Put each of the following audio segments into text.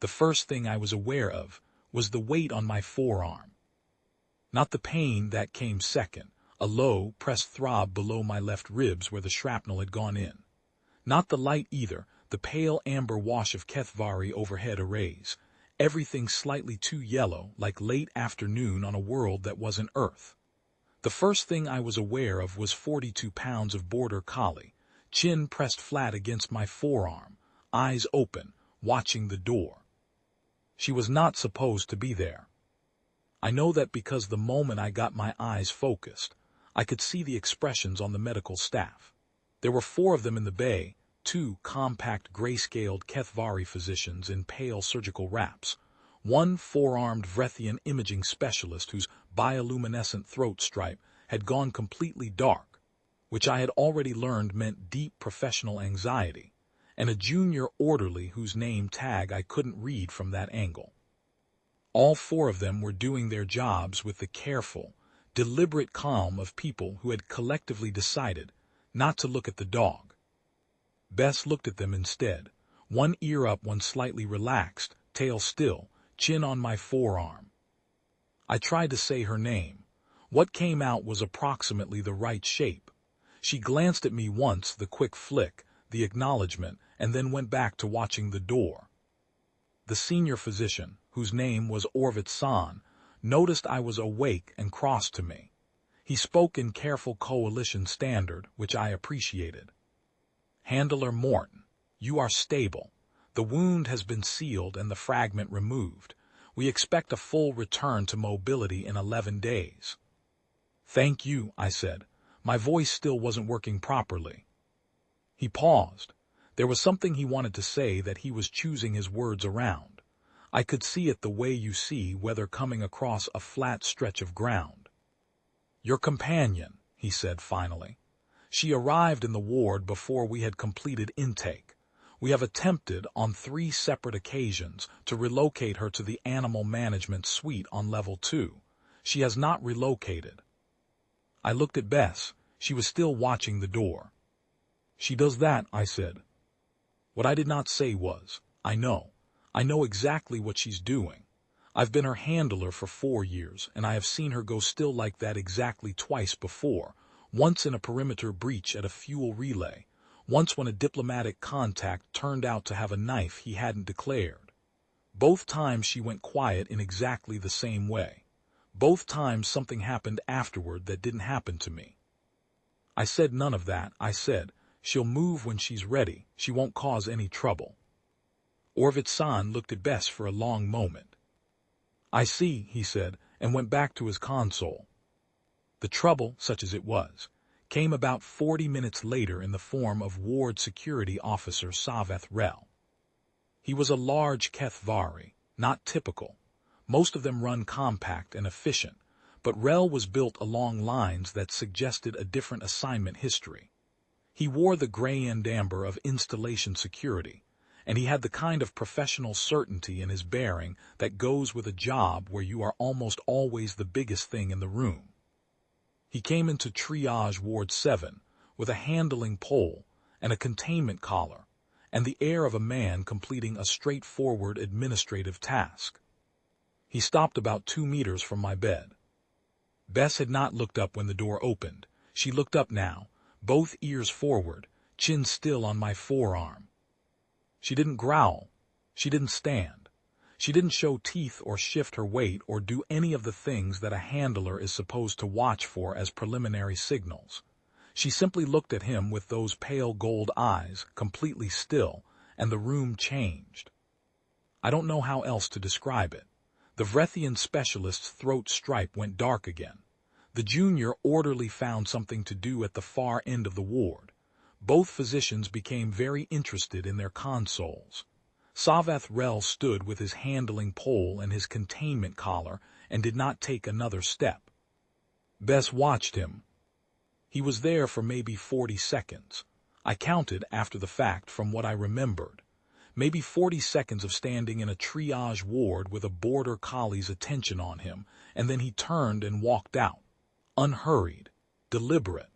the first thing I was aware of was the weight on my forearm. Not the pain, that came second, a low, pressed throb below my left ribs where the shrapnel had gone in. Not the light either, the pale amber wash of Keth-Vaari overhead arrays, everything slightly too yellow, like late afternoon on a world that wasn't Earth. The first thing I was aware of was 42 pounds of Border Collie, chin pressed flat against my forearm, eyes open, watching the door. She was not supposed to be there. I know that because the moment I got my eyes focused, I could see the expressions on the medical staff. There were 4 of them in the bay, 2 compact gray-scaled Keth-Vaari physicians in pale surgical wraps, 1 4-armed Vrethian imaging specialist whose bioluminescent throat stripe had gone completely dark, which I had already learned meant deep professional anxiety, and a junior orderly whose name tag I couldn't read from that angle. All 4 of them were doing their jobs with the careful, deliberate calm of people who had collectively decided not to look at the dog. Bess looked at them instead, one ear up, one slightly relaxed, tail still, chin on my forearm. I tried to say her name. What came out was approximately the right shape. She glanced at me once, the quick flick, the acknowledgement, and then went back to watching the door. The senior physician, whose name was San, noticed I was awake and crossed to me. He spoke in careful coalition standard, which I appreciated. "Handler Morton, you are stable. The wound has been sealed and the fragment removed. We expect a full return to mobility in 11 days. "Thank you," I said. My voice still wasn't working properly. He paused. There was something he wanted to say that he was choosing his words around. I could see it the way you see weather coming across a flat stretch of ground. "Your companion," he said finally. "She arrived in the ward before we had completed intake. We have attempted on 3 separate occasions to relocate her to the animal management suite on level 2. She has not relocated." I looked at Bess. She was still watching the door. "She does that," I said. What I did not say was, I know exactly what she's doing. I've been her handler for 4 years, and I have seen her go still like that exactly twice before, once in a perimeter breach at a fuel relay, once when a diplomatic contact turned out to have a knife he hadn't declared. Both times she went quiet in exactly the same way. Both times something happened afterward that didn't happen to me. I said none of that. I said, "She'll move when she's ready. She won't cause any trouble." San looked at Bess for a long moment. "I see," he said, and went back to his console. The trouble, such as it was, came about 40 minutes later in the form of Ward Security Officer Saveth Rel. He was a large Keth-Vaari, not typical. Most of them run compact and efficient, but Rel was built along lines that suggested a different assignment history. He wore the gray and amber of installation security, and he had the kind of professional certainty in his bearing that goes with a job where you are almost always the biggest thing in the room. He came into Triage Ward 7 with a handling pole and a containment collar, and the air of a man completing a straightforward administrative task. He stopped about 2 meters from my bed. Bess had not looked up when the door opened. She looked up now, both ears forward, chin still on my forearm. She didn't growl. She didn't stand. She didn't show teeth or shift her weight or do any of the things that a handler is supposed to watch for as preliminary signals. She simply looked at him with those pale gold eyes, completely still, and the room changed. I don't know how else to describe it. The Vrethian specialist's throat stripe went dark again. The junior orderly found something to do at the far end of the ward. Both physicians became very interested in their consoles. Saveth Rel stood with his handling pole and his containment collar and did not take another step. Bess watched him. He was there for maybe 40 seconds. I counted after the fact from what I remembered. Maybe 40 seconds of standing in a triage ward with a Border Collie's attention on him, and then he turned and walked out. Unhurried, deliberate.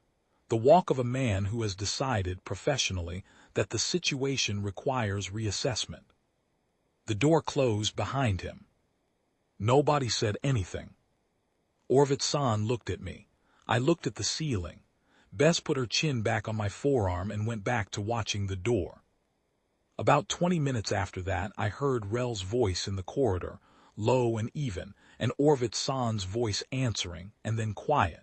The walk of a man who has decided professionally that the situation requires reassessment. The door closed behind him. Nobody said anything. Orvitsan looked at me. I looked at the ceiling. Bess put her chin back on my forearm and went back to watching the door. About 20 minutes after that, I heard Rel's voice in the corridor, low and even, and Orvitsan's voice answering, and then quiet.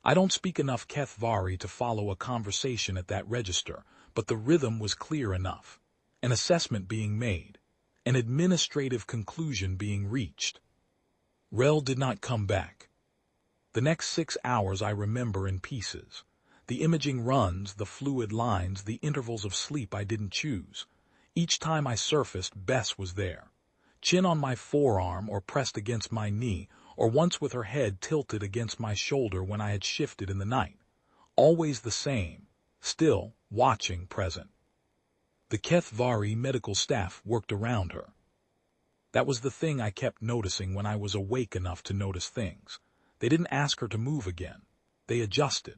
I don't speak enough Keth-Vaari to follow a conversation at that register, but the rhythm was clear enough. An assessment being made. An administrative conclusion being reached. Rel did not come back. The next 6 hours I remember in pieces. The imaging runs, the fluid lines, the intervals of sleep I didn't choose. Each time I surfaced, Bess was there. Chin on my forearm or pressed against my knee, or once with her head tilted against my shoulder when I had shifted in the night. Always the same, still, watching, present. The Keth-Vaari medical staff worked around her. That was the thing I kept noticing when I was awake enough to notice things. They didn't ask her to move again. They adjusted.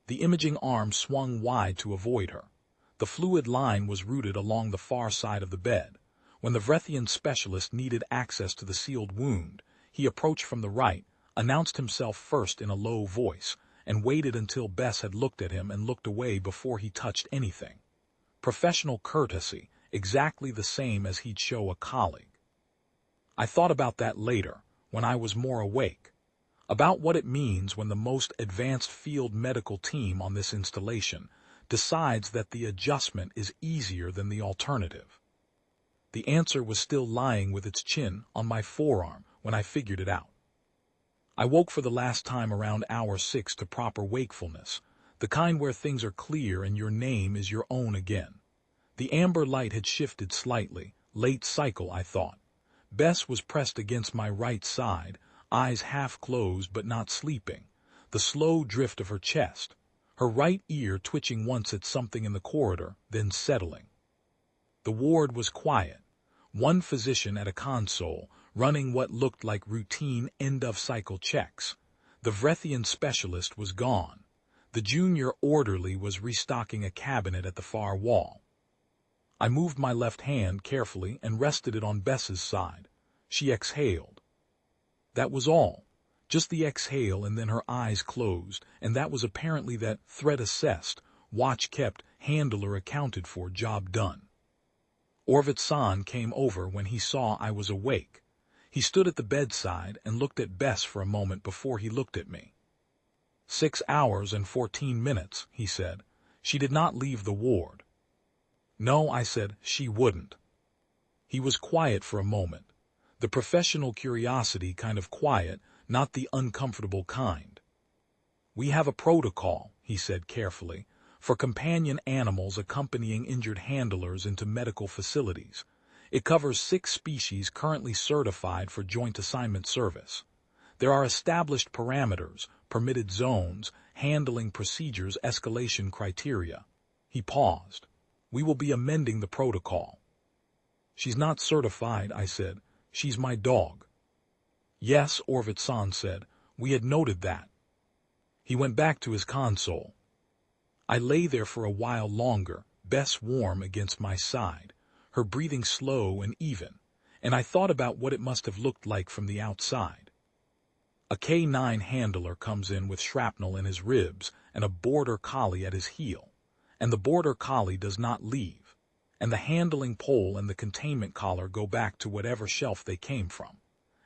The imaging arm swung wide to avoid her. The fluid line was routed along the far side of the bed. When the Vrethian specialist needed access to the sealed wound, he approached from the right, announced himself first in a low voice, and waited until Bess had looked at him and looked away before he touched anything. Professional courtesy, exactly the same as he'd show a colleague. I thought about that later, when I was more awake. About what it means when the most advanced field medical team on this installation decides that the adjustment is easier than the alternative. The answer was still lying with its chin on my forearm when I figured it out. I woke for the last time around hour 6 to proper wakefulness, the kind where things are clear and your name is your own again. The amber light had shifted slightly, late cycle, I thought. Bess was pressed against my right side, eyes half closed but not sleeping, the slow drift of her chest, her right ear twitching once at something in the corridor, then settling. The ward was quiet. One physician at a console, running what looked like routine end-of-cycle checks. The Vrethian specialist was gone. The junior orderly was restocking a cabinet at the far wall. I moved my left hand carefully and rested it on Bess's side. She exhaled. That was all. Just the exhale, and then her eyes closed, and that was apparently that threat assessed, watch kept, handler accounted for, job done. Orvitsan came over when he saw I was awake. He stood at the bedside and looked at Bess for a moment before he looked at me. 6 hours and 14 minutes, he said. She did not leave the ward. No, I said, she wouldn't. He was quiet for a moment. The professional curiosity kind of quiet, not the uncomfortable kind. We have a protocol, he said carefully, for companion animals accompanying injured handlers into medical facilities. It covers 6 species currently certified for joint assignment service. There are established parameters, permitted zones, handling procedures, escalation criteria. He paused. We will be amending the protocol. She's not certified, I said. She's my dog. Yes, Orvitsan said. We had noted that. He went back to his console. I lay there for a while longer, Bess warm against my side, her breathing slow and even, and I thought about what it must have looked like from the outside. A K9 handler comes in with shrapnel in his ribs and a Border Collie at his heel, and the Border Collie does not leave, and the handling pole and the containment collar go back to whatever shelf they came from,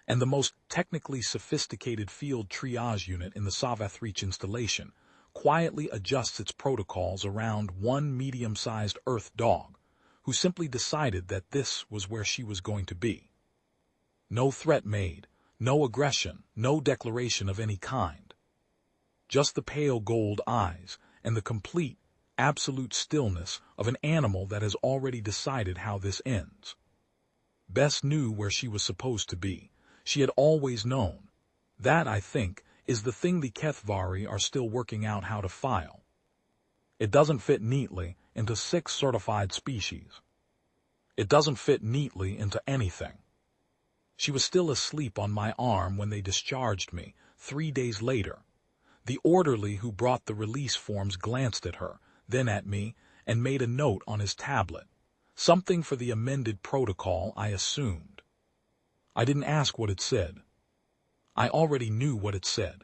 and the most technically sophisticated field triage unit in the Keth-Vaari installation quietly adjusts its protocols around one medium-sized earth dog, who simply decided that this was where she was going to be. No threat made, no aggression, no declaration of any kind. Just the pale gold eyes and the complete, absolute stillness of an animal that has already decided how this ends. Bess knew where she was supposed to be. She had always known. That, I think, is the thing the Keth-Vaari are still working out how to file. It doesn't fit neatly into 6 certified species. It doesn't fit neatly into anything. She was still asleep on my arm when they discharged me, 3 days later. The orderly who brought the release forms glanced at her, then at me, and made a note on his tablet. Something for the amended protocol, I assumed. I didn't ask what it said. I already knew what it said.